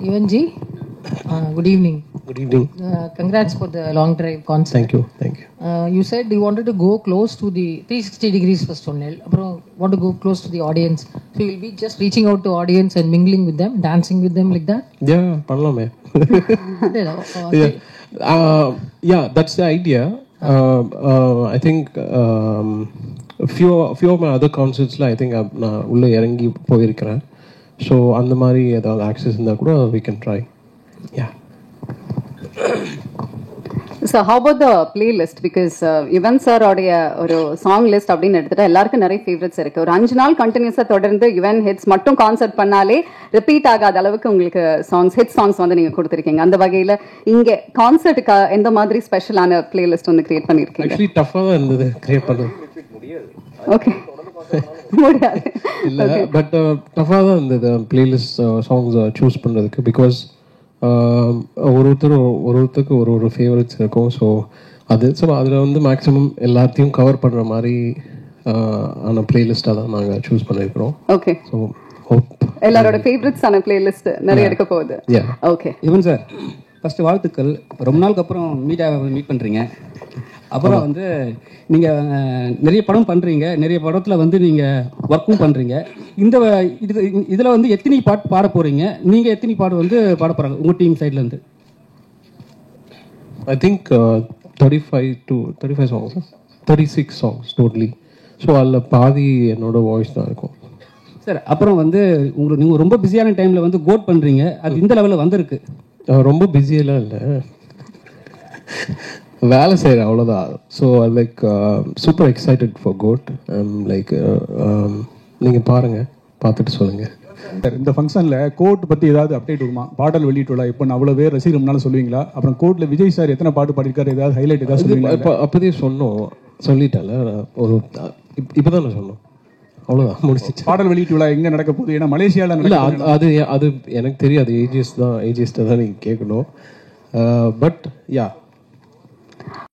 Yuvan ji, good evening. Good evening. Congrats for the long drive concert. Thank you. Thank you. You said you wanted to go close to the 360 degrees first onnel. Apro want to go close to the audience. So you'll be just reaching out to audience and mingling with them, dancing with them like that? Yeah, பண்ணலாமே. Yeah, that's the idea. I think few of my other concerts I think நான் உள்ள இறங்கி போயிருக்கிறேன். So அந்த மாதிரி ஏதாவது access இருந்தா கூட we can try. Yeah. So how about the playlist? Because Yuvan sir உடைய ஒரு சாங் லிஸ்ட் அப்படின்னு எடுத்துட்டா எல்லாருக்கும் நிறைய ஃபேவரட்ஸ் இருக்கு. ஒரு 5 நாள் கண்டினியூஸா தொடர்ந்து யுவன் ஹிட்ஸ் மட்டும் கான்சர்ட் பண்ணாலே ரிப்பீட் ஆகாத அளவுக்கு உங்களுக்கு ஹிட் சாங்ஸ் வந்து நீங்க கொடுத்துருக்கீங்க. அந்த வகையில இங்க கான்சர்ட்டுக்கு எந்த மாதிரி ஸ்பெஷலான பிளேலிஸ்ட் வந்து கிரியேட் பண்ணிருக்கீங்க? Actually டஃபா தான் இருந்தது கிரியேட் பண்ணது. ஓகே. முடியாது. இல்ல பட் டஃபா தான் இருந்தது பிளேலிஸ்ட் சாங்ஸ் சூஸ் பண்றதுக்கு. பிகாஸ் ஒருத்தருக்கு ஒரு ஃபேவரட்ஸ் இருக்கும். ஸோ அதில் வந்து மேக்ஸிமம் எல்லாத்தையும் கவர் பண்ணுற மாதிரி ஆன பிளேலிஸ்டாக தான் நாங்கள் சூஸ் பண்ணியிருக்கிறோம். ஓகே. ஸோ எல்லாரோட ஃபேவரட்ஸ் ஆன பிளேலிஸ்ட் நிறைய எடுக்க போகுது. ஓகே. யுவன் சார், ஃபர்ஸ்ட் வாழ்த்துக்கள். ரொம்ப நாளுக்கு அப்புறம் மீட் பண்ணுறீங்க. அப்புறம் வந்து நீங்கள் நிறைய படம் பண்ணுறீங்க, நிறைய படத்தில் வந்து நீங்கள் ஒர்க்கும் பண்ணுறீங்க. இதில் வந்து எத்தனை பாட்டு பாட போகிறீங்க? நீங்கள் எத்தனை பாட்டு வந்து பாட போகிறாங்க உங்கள் டீம் சைட்லேருந்து? I think 35 songs, 36 songs totally. So அதில் பாதி என்னோட வாய்ஸ் தான் இருக்கும். சார், அப்புறம் வந்து நீங்கள் ரொம்ப பிஸியான டைமில் வந்து கோட் பண்ணுறீங்க. அது இந்த லெவலில் வந்திருக்கு. ரொம்ப பிஸியெல்லாம் இல்லை, வேலை செய்கிறேன் அவ்வளோதான். So like super excited for code. Like நீங்கள் பாருங்கள், பார்த்துட்டு சொல்லுங்கள். இந்த ஃபங்க்ஷனில் கோட் பற்றி ஏதாவது அப்டேட் வருமா? பாடல் வெளியிட்டுள்ளா இப்போ நான் அவ்வளோ பேர் ரசிகர்னால சொல்லுவீங்களா? அப்புறம் கோட்டில் விஜய் சார் எத்தனை பாட்டு பாடிருக்காரு, ஏதாவது ஹைலைட் ஏதாவது சொல்லுவீங்களா? இப்போ அப்போதே சொல்லிட்டேன்ல, ஒரு இப்போ தான் நான் சொன்னோம், அவ்வளோதான் முடிச்சிச்சு. பாடல் வெளியிட்டுள்ளா எங்கே நடக்க போகுது? ஏன்னா மலேசியாவில் இல்லை, அது எனக்கு தெரியாது. ஏஜிஎஸ்ட்டை தான் நீங்கள் கேட்கணும். But yeah